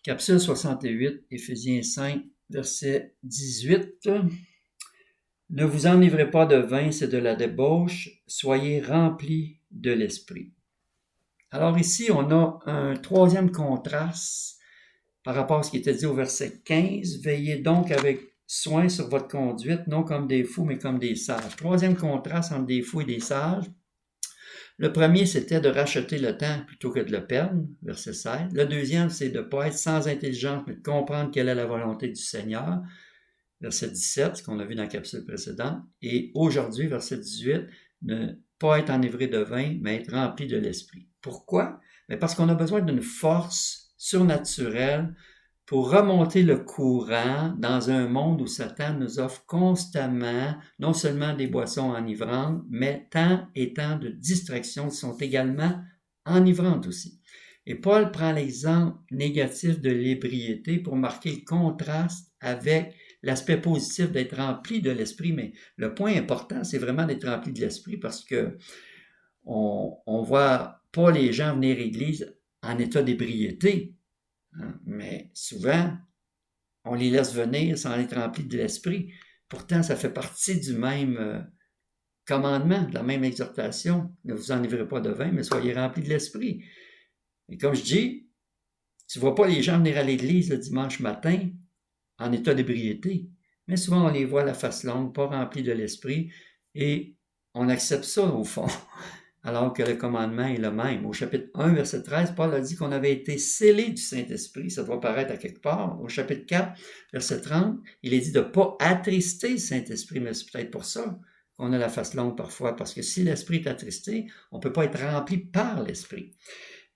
Capsule 68, Éphésiens 5, verset 18. Ne vous enivrez pas de vin, c'est de la débauche, soyez remplis de l'esprit. Alors ici, on a un troisième contraste par rapport à ce qui était dit au verset 15. Veillez donc avec soin sur votre conduite, non comme des fous, mais comme des sages. Troisième contraste entre des fous et des sages. Le premier, c'était de racheter le temps plutôt que de le perdre, verset 16. Le deuxième, c'est de ne pas être sans intelligence, mais de comprendre quelle est la volonté du Seigneur, verset 17, ce qu'on a vu dans la capsule précédente. Et aujourd'hui, verset 18, ne pas être enivré de vin, mais être rempli de l'esprit. Pourquoi? Mais parce qu'on a besoin d'une force surnaturelle pour remonter le courant dans un monde où Satan nous offre constamment non seulement des boissons enivrantes, mais tant et tant de distractions qui sont également enivrantes aussi. Et Paul prend l'exemple négatif de l'ébriété pour marquer le contraste avec l'aspect positif d'être rempli de l'esprit. Mais le point important, c'est vraiment d'être rempli de l'esprit parce que on voit pas les gens venir à l'église en état d'ébriété. Mais souvent, on les laisse venir sans être remplis de l'esprit. Pourtant, ça fait partie du même commandement, de la même exhortation. Ne vous enivrez pas de vin, mais soyez remplis de l'esprit. Et comme je dis, tu ne vois pas les gens venir à l'église le dimanche matin en état d'ébriété. Mais souvent, on les voit la face longue, pas remplis de l'esprit, et on accepte ça au fond. Alors que le commandement est le même. Au chapitre 1, verset 13, Paul a dit qu'on avait été scellés du Saint-Esprit. Ça doit paraître à quelque part. Au chapitre 4, verset 30, il est dit de ne pas attrister le Saint-Esprit. Mais c'est peut-être pour ça qu'on a la face longue parfois. Parce que si l'Esprit est attristé, on ne peut pas être rempli par l'Esprit.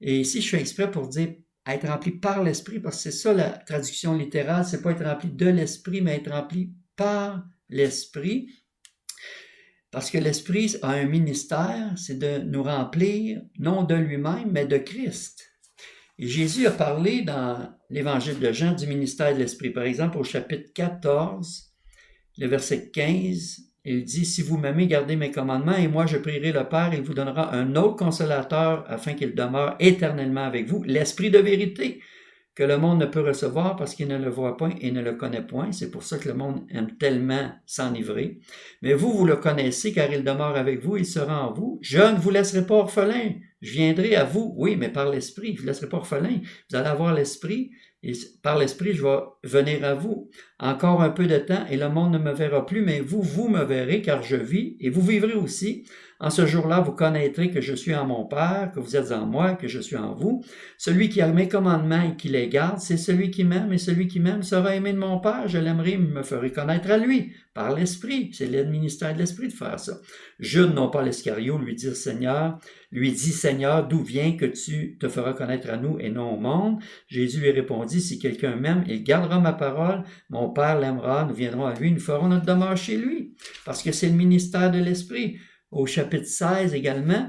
Et ici, je fais exprès pour dire être rempli par l'Esprit, parce que c'est ça la traduction littérale. C'est pas être rempli de l'Esprit, mais être rempli par l'Esprit. Parce que l'Esprit a un ministère, c'est de nous remplir, non de lui-même, mais de Christ. Et Jésus a parlé dans l'Évangile de Jean du ministère de l'Esprit. Par exemple, au chapitre 14, le verset 15, il dit « Si vous m'aimez, gardez mes commandements, et moi je prierai le Père, il vous donnera un autre consolateur, afin qu'il demeure éternellement avec vous, l'Esprit de vérité, que le monde ne peut recevoir parce qu'il ne le voit point et ne le connaît point. C'est pour ça que le monde aime tellement s'enivrer. Mais vous, vous le connaissez car il demeure avec vous, il sera en vous. Je ne vous laisserai pas orphelin. Je viendrai à vous, oui, mais par l'Esprit. Je ne vous laisserai pas orphelin. Vous allez avoir l'Esprit et par l'Esprit, je vais venir à vous. Encore un peu de temps et le monde ne me verra plus, mais vous, vous me verrez car je vis et vous vivrez aussi. En ce jour-là, vous connaîtrez que je suis en mon Père, que vous êtes en moi, que je suis en vous. Celui qui a mes commandements et qui les garde, c'est celui qui m'aime, et celui qui m'aime sera aimé de mon Père. Je l'aimerai, me ferai connaître à lui, par l'Esprit. C'est le ministère de l'Esprit de faire ça. Jude, non pas l'Escario, lui dit Seigneur, d'où vient que tu te feras connaître à nous et non au monde? Jésus lui répondit, si quelqu'un m'aime, il gardera ma parole, mon Père l'aimera, nous viendrons à lui, nous ferons notre demeure chez lui. Parce que c'est le ministère de l'Esprit. Au chapitre 16 également,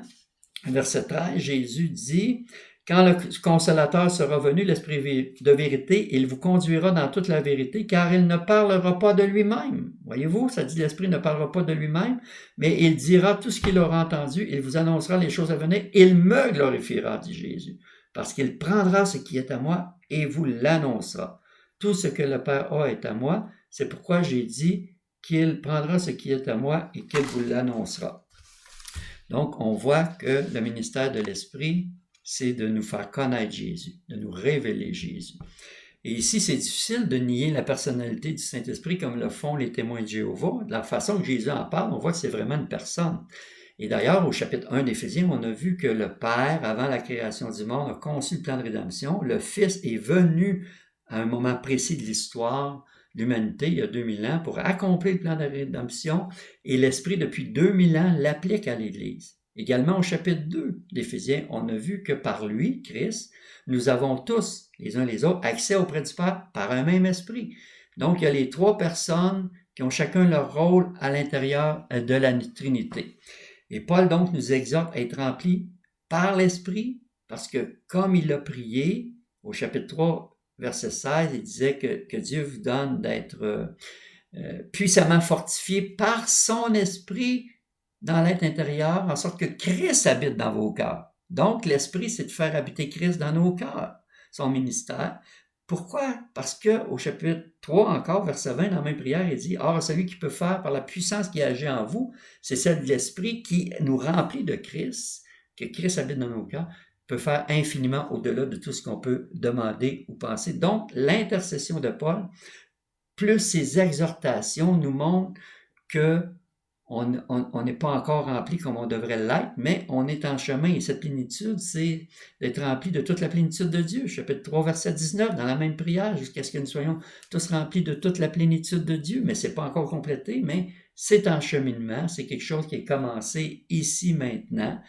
verset 13, Jésus dit, quand le consolateur sera venu, l'Esprit de vérité, il vous conduira dans toute la vérité, car il ne parlera pas de lui-même. Voyez-vous, ça dit l'Esprit ne parlera pas de lui-même, mais il dira tout ce qu'il aura entendu, il vous annoncera les choses à venir, il me glorifiera, dit Jésus, parce qu'il prendra ce qui est à moi et vous l'annoncera. Tout ce que le Père a est à moi, c'est pourquoi j'ai dit qu'il prendra ce qui est à moi et qu'il vous l'annoncera. Donc, on voit que le ministère de l'Esprit, c'est de nous faire connaître Jésus, de nous révéler Jésus. Et ici, c'est difficile de nier la personnalité du Saint-Esprit comme le font les témoins de Jéhovah. De la façon que Jésus en parle, on voit que c'est vraiment une personne. Et d'ailleurs, au chapitre 1 d'Éphésiens, on a vu que le Père, avant la création du monde, a conçu le plan de rédemption. Le Fils est venu à un moment précis de l'histoire de l'humanité, il y a 2000 ans, pour accomplir le plan de rédemption. Et l'Esprit, depuis 2000 ans, l'applique à l'Église. Également, au chapitre 2 d'Éphésiens, on a vu que par lui, Christ, nous avons tous, les uns les autres, accès auprès du Père par un même esprit. Donc, il y a les trois personnes qui ont chacun leur rôle à l'intérieur de la Trinité. Et Paul, donc, nous exhorte à être remplis par l'Esprit, parce que comme il a prié, au chapitre 3, verset 16, il disait que Dieu vous donne d'être puissamment fortifié par son Esprit dans l'être intérieur, en sorte que Christ habite dans vos cœurs. Donc, l'Esprit, c'est de faire habiter Christ dans nos cœurs, son ministère, Pourquoi? Parce qu'au chapitre 3 encore, verset 20, dans la même prière, il dit « Or, celui qui peut faire par la puissance qui agit en vous, c'est celle de l'Esprit qui nous remplit de Christ, que Christ habite dans nos cœurs, peut faire infiniment au-delà de tout ce qu'on peut demander ou penser. » Donc, l'intercession de Paul, plus ses exhortations, nous montrent que on n'est pas encore rempli comme on devrait l'être, mais on est en chemin. Et cette plénitude, c'est d'être rempli de toute la plénitude de Dieu. Chapitre 3, verset 19, dans la même prière, jusqu'à ce que nous soyons tous remplis de toute la plénitude de Dieu. Mais ce n'est pas encore complété, mais c'est en cheminement. C'est quelque chose qui est commencé ici, maintenant.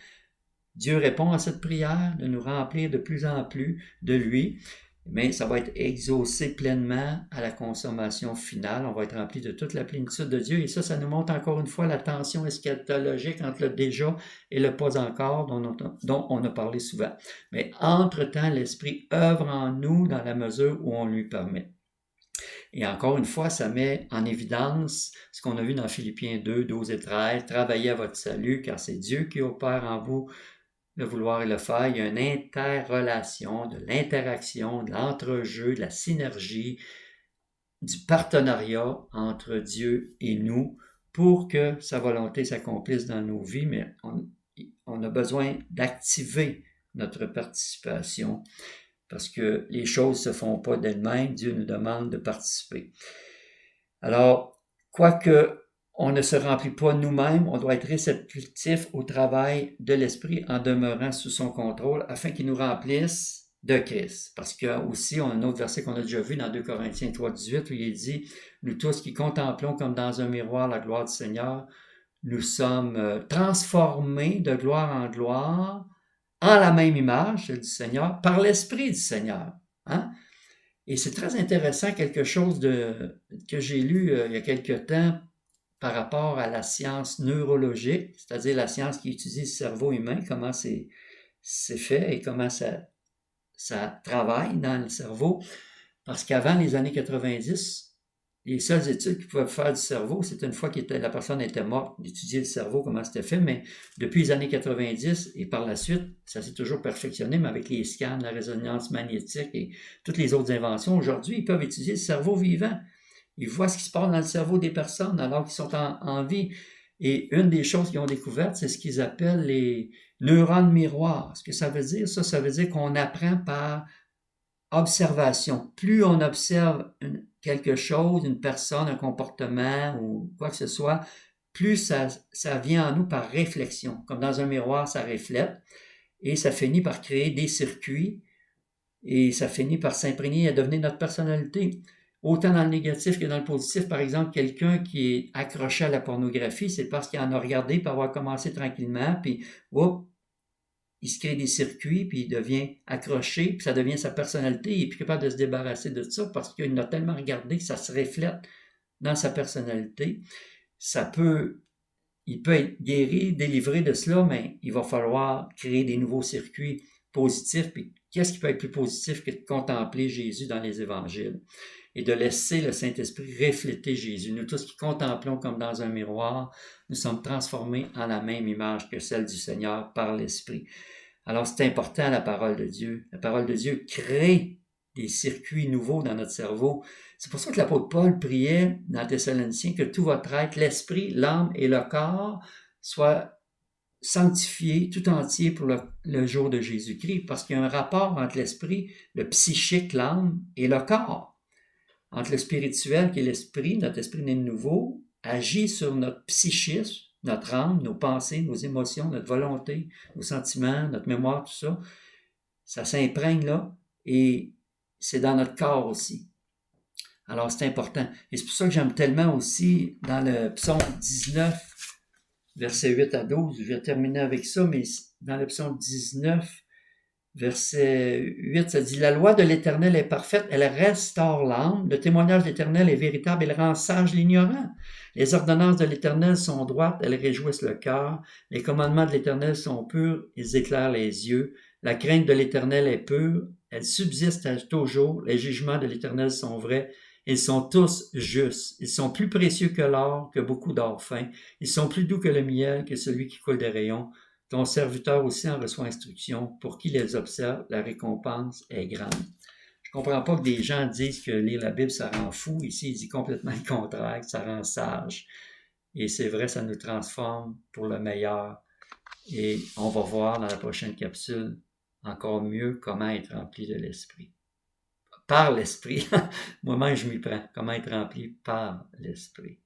Dieu répond à cette prière de nous remplir de plus en plus de lui. Mais ça va être exaucé pleinement à la consommation finale. On va être rempli de toute la plénitude de Dieu. Et ça nous montre encore une fois la tension eschatologique entre le déjà et le pas encore dont on a parlé souvent. Mais entre-temps, l'Esprit œuvre en nous dans la mesure où on lui permet. Et encore une fois, ça met en évidence ce qu'on a vu dans Philippiens 2, 12 et 13. Travaillez à votre salut, car c'est Dieu qui opère en vous le vouloir et le faire. Il y a une interrelation, de l'interaction, de l'entrejeu, de la synergie, du partenariat entre Dieu et nous pour que sa volonté s'accomplisse dans nos vies, mais on a besoin d'activer notre participation parce que les choses ne se font pas d'elles-mêmes. Dieu nous demande de participer. Alors, quoique on ne se remplit pas nous-mêmes, on doit être réceptif au travail de l'Esprit en demeurant sous son contrôle afin qu'il nous remplisse de Christ. Parce que aussi, on a un autre verset qu'on a déjà vu dans 2 Corinthiens 3, 18 où il est dit « Nous tous qui contemplons comme dans un miroir la gloire du Seigneur, nous sommes transformés de gloire en gloire en la même image du Seigneur par l'Esprit du Seigneur. » Hein? Et c'est très intéressant, quelque chose que j'ai lu il y a quelque temps par rapport à la science neurologique, c'est-à-dire la science qui étudie le cerveau humain, comment c'est fait et comment ça travaille dans le cerveau. Parce qu'avant les années 90, les seules études qu'ils pouvaient faire du cerveau, c'était une fois que la personne était morte, d'étudier le cerveau, comment c'était fait. Mais depuis les années 90 et par la suite, ça s'est toujours perfectionné, mais avec les scans, la résonance magnétique et toutes les autres inventions, aujourd'hui, ils peuvent étudier le cerveau vivant. Ils voient ce qui se passe dans le cerveau des personnes alors qu'ils sont en vie. Et une des choses qu'ils ont découvertes, c'est ce qu'ils appellent les neurones miroirs. Ce que ça veut dire, ça veut dire qu'on apprend par observation. Plus on observe quelque chose, une personne, un comportement ou quoi que ce soit, plus ça vient en nous par réflexion. Comme dans un miroir, ça reflète et ça finit par créer des circuits et ça finit par s'imprégner et devenir notre personnalité. Autant dans le négatif que dans le positif. Par exemple, quelqu'un qui est accroché à la pornographie, c'est parce qu'il en a regardé, puis avoir commencé tranquillement, puis il se crée des circuits, puis il devient accroché, puis ça devient sa personnalité. Il est plus capable de se débarrasser de ça parce qu'il a tellement regardé que ça se reflète dans sa personnalité. Il peut être guéri, délivré de cela, mais il va falloir créer des nouveaux circuits positifs. Puis qu'est-ce qui peut être plus positif que de contempler Jésus dans les évangiles et de laisser le Saint-Esprit refléter Jésus. Nous tous qui contemplons comme dans un miroir, nous sommes transformés en la même image que celle du Seigneur par l'Esprit. Alors c'est important la parole de Dieu. La parole de Dieu crée des circuits nouveaux dans notre cerveau. C'est pour ça que l'apôtre Paul priait dans Thessaloniciens que tout votre être, l'esprit, l'âme et le corps soient sanctifiés tout entier pour le jour de Jésus-Christ, parce qu'il y a un rapport entre l'esprit, le psychique, l'âme et le corps. Entre le spirituel qui est l'esprit, notre esprit né de nouveau, agit sur notre psychisme, notre âme, nos pensées, nos émotions, notre volonté, nos sentiments, notre mémoire, tout ça. Ça s'imprègne là et c'est dans notre corps aussi. Alors c'est important. Et c'est pour ça que j'aime tellement aussi dans le psaume 19, versets 8 à 12, je vais terminer avec ça, mais dans le psaume 19, verset 8, ça dit « La loi de l'Éternel est parfaite, elle restaure l'âme. Le témoignage de l'Éternel est véritable, elle rend sage l'ignorant. Les ordonnances de l'Éternel sont droites, elles réjouissent le cœur. Les commandements de l'Éternel sont purs, ils éclairent les yeux. La crainte de l'Éternel est pure, elle subsiste à toujours. Les jugements de l'Éternel sont vrais, ils sont tous justes. Ils sont plus précieux que l'or, que beaucoup d'or fin. Ils sont plus doux que le miel, que celui qui coule des rayons. Ton serviteur aussi en reçoit instruction. Pour qui les observe, la récompense est grande. » Je ne comprends pas que des gens disent que lire la Bible, ça rend fou. Ici, il dit complètement le contraire, que ça rend sage. Et c'est vrai, ça nous transforme pour le meilleur. Et on va voir dans la prochaine capsule encore mieux comment être rempli de l'Esprit. Par l'Esprit. Moi-même, je m'y prends. Comment être rempli par l'Esprit.